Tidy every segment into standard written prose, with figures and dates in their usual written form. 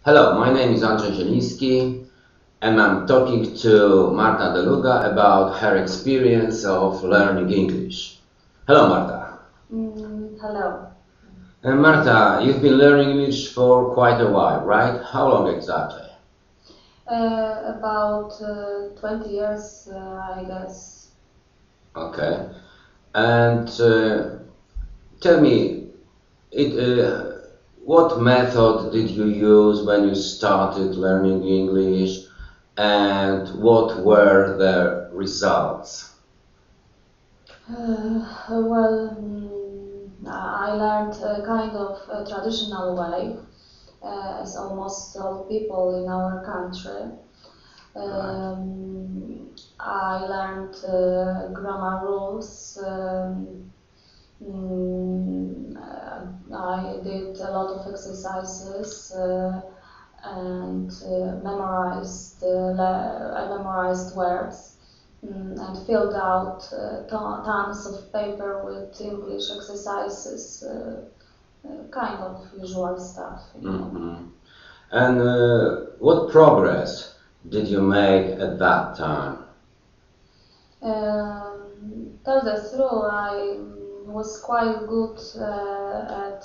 Hello, my name is Andrzej Zielinski, and I'm talking to Marta Deluga about her experience of learning English. Hello, Marta. Hello. Marta, you've been learning English for quite a while, right? How long exactly? About 20 years, I guess. Okay. And tell me, what method did you use when you started learning English, and what were the results? I learned a kind of a traditional way, as almost all people in our country. I learned grammar rules. I did a lot of exercises and I memorized words and filled out tons of paper with English exercises, kind of usual stuff. And what progress did you make at that time? Tell the truth, I was quite good at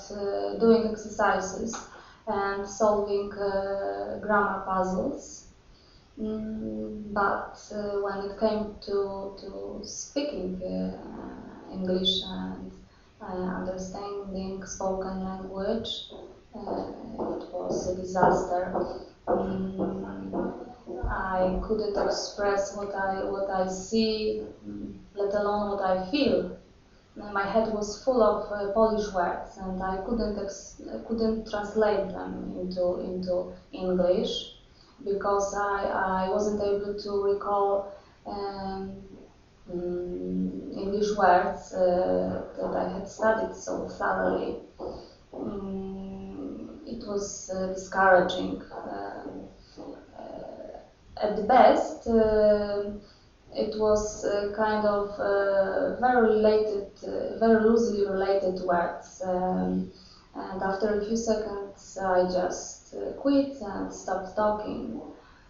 doing exercises and solving grammar puzzles. But when it came to speaking English and understanding spoken language, it was a disaster. I couldn't express what I see, let alone what I feel. My head was full of Polish words, and I couldn't translate them into English because I wasn't able to recall English words that I had studied so thoroughly. It was discouraging. At the best, it was kind of very loosely related words. And after a few seconds, I just quit and stopped talking.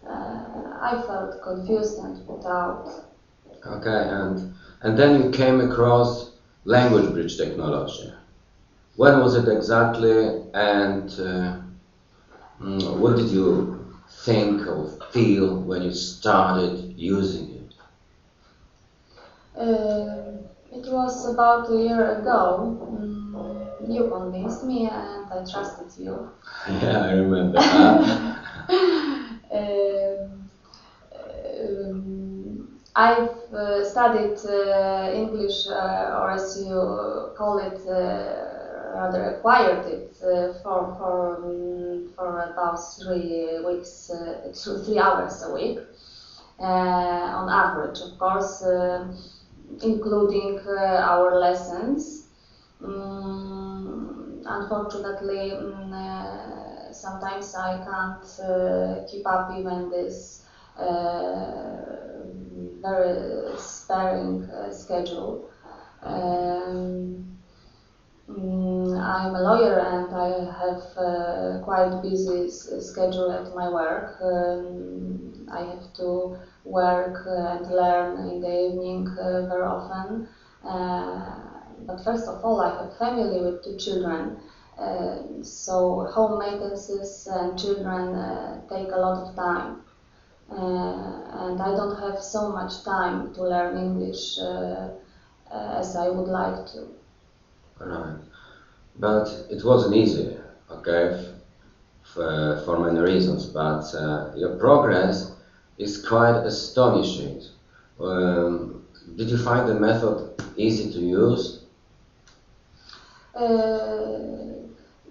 I felt confused and put out. Okay, and then you came across language bridge technology. When was it exactly, and what did you think or feel when you started using it? It was about a year ago. You convinced me and I trusted you. Yeah, I remember. I've studied English, or as you call it, rather acquired it for about 3 weeks, 3 hours a week, on average, of course, including our lessons. Unfortunately, sometimes I can't keep up even this very sparing schedule. I'm a lawyer and I have quite busy schedule at my work. I have to work and learn in the evening very often. But first of all, I have family with 2 children. So home maintenances and children take a lot of time. And I don't have so much time to learn English as I would like to. Right. But it wasn't easy, okay, for many reasons. But your progress is quite astonishing. Did you find the method easy to use?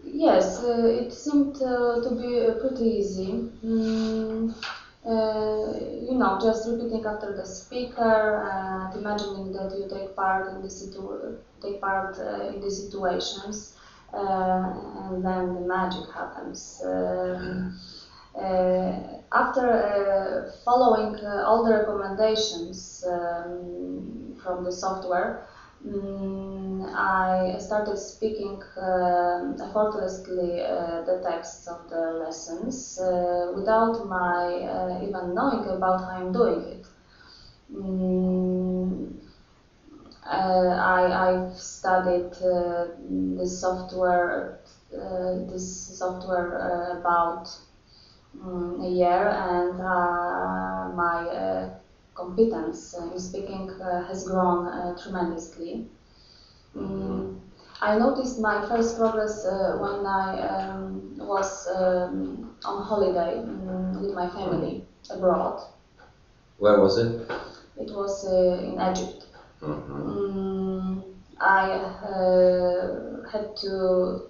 Yes, it seemed to be pretty easy. Just repeating after the speaker and imagining that you take part in the situations, and then the magic happens. After following all the recommendations from the software, I started speaking effortlessly the texts of the lessons without my even knowing about how I'm doing it. I've studied this software about a year, and my competence in speaking has grown tremendously. I noticed my first progress when I was on holiday with my family abroad. Where was it? It was in Egypt. I had to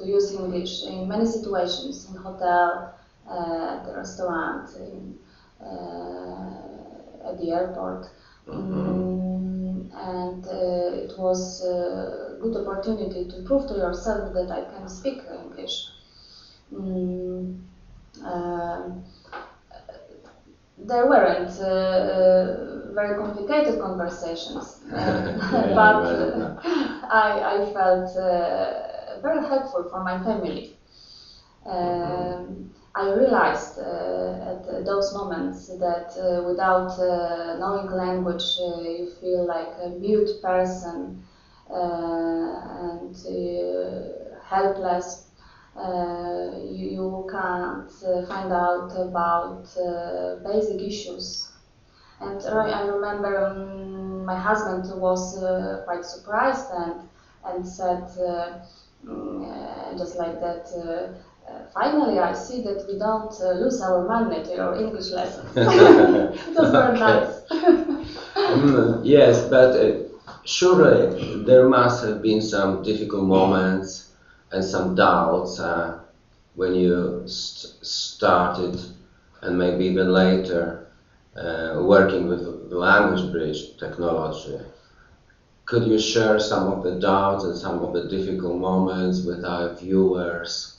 use English in many situations, in hotel, at the restaurant, at the airport. And it was a good opportunity to prove to yourself that I can speak English. There weren't very complicated conversations, but I felt very helpful for my family. I realized at those moments that without knowing language, you feel like a mute person and helpless. You can't find out about basic issues. And I remember my husband was quite surprised and said just like that, finally I see that we don't lose our money to your English lessons. It was very nice. Yes, but surely there must have been some difficult moments and some doubts when you started, and maybe even later, working with the Language Bridge technology. Could you share some of the doubts and some of the difficult moments with our viewers?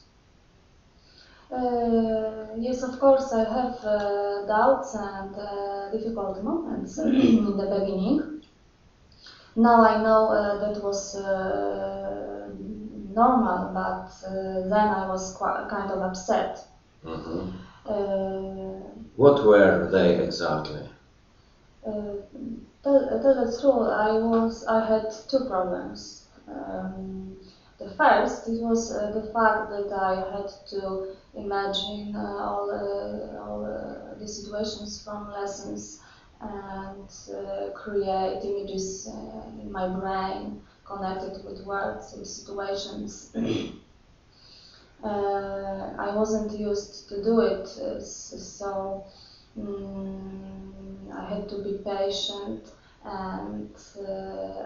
Yes, of course, I have doubts and difficult moments in the beginning. Now I know that was normal, but then I was kind of upset. What were they exactly? Tell the truth, I had two problems. The first, it was the fact that I had to imagine all the situations from lessons and create images in my brain connected with words, with situations. I wasn't used to do it, so I had to be patient, and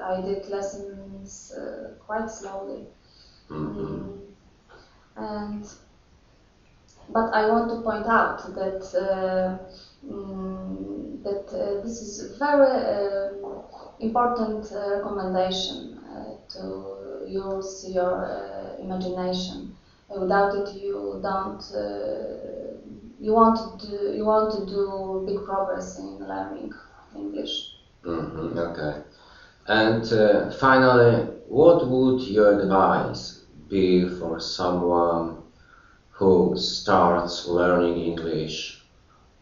I did lessons quite slowly. But I want to point out that this is a very important recommendation to use your imagination. Without it, you don't. You want to do big progress in learning English. Okay. And finally, what would your advice be for someone who starts learning English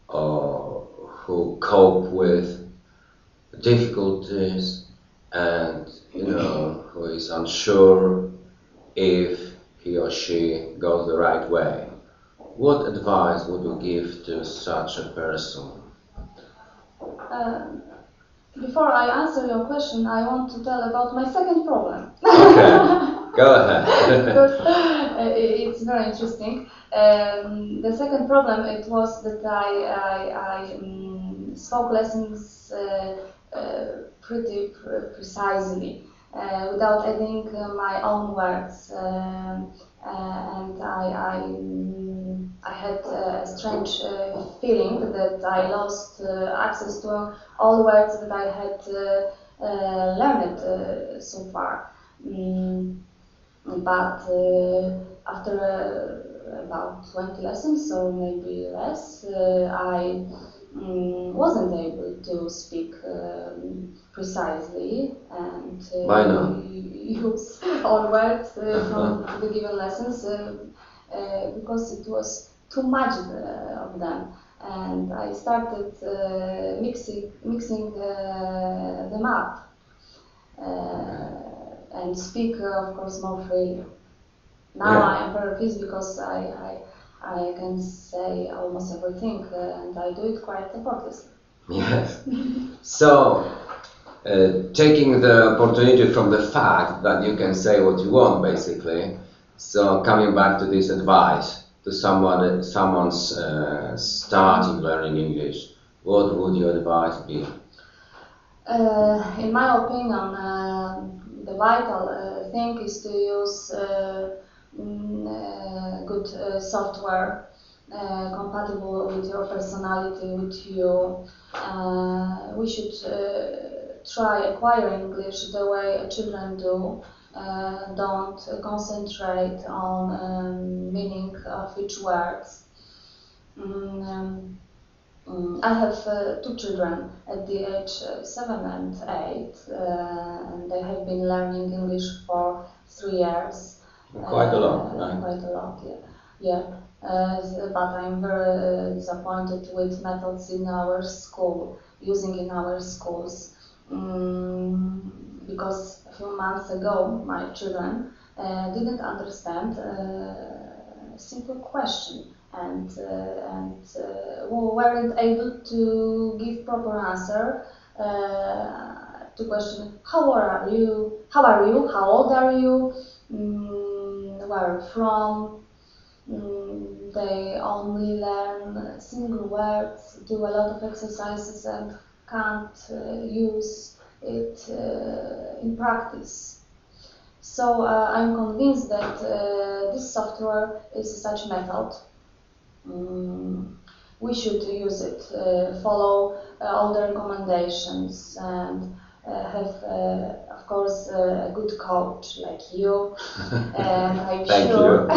or who cope with difficulties and who is unsure if he or she goes the right way? What advice would you give to such a person? Before I answer your question, I want to tell about my second problem. Okay, go ahead. Because it's very interesting. The second problem, it was that I spoke lessons pretty precisely, without adding my own words, and I had a strange feeling that I lost access to all words that I had learned so far. But after about 20 lessons, or maybe less, I wasn't able to speak precisely and Why not? use all words from the given lessons because it was too much of them. And I started mixing them up and speak, of course, more freely. Now Yeah. I am very pleased because I can say almost everything and I do it quite effortlessly. Yes. So, taking the opportunity from the fact that you can say what you want, basically. So, coming back to this advice to someone's starting learning English, what would your advice be? In my opinion, the vital thing is to use good software compatible with your personality, with you. We should try acquiring English the way children do. Don't concentrate on meaning of each words. I have two children at the age 7 and 8, and they have been learning English for 3 years. Quite a lot, right? Quite a lot, yeah. But I'm very disappointed with methods in our school, using in our schools. Because a few months ago, my children didn't understand a simple question and weren't able to give proper answer to question how are you, how old are you, where from. They only learn single words, do a lot of exercises and can't use it in practice. So I'm convinced that this software is such method. We should use it, follow all the recommendations and have, of course, a good coach like you. And I'm Thank sure you.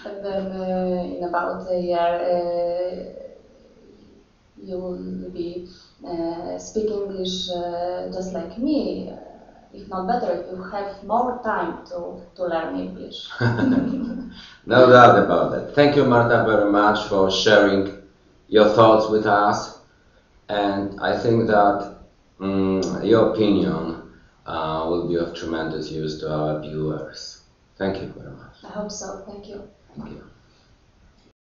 and then in about a year you will be speak English just like me, if not better, if you have more time to learn English. No doubt about that. Thank you, Marta, very much for sharing your thoughts with us. And I think that your opinion will be of tremendous use to our viewers. Thank you very much. I hope so. Thank you. Thank you.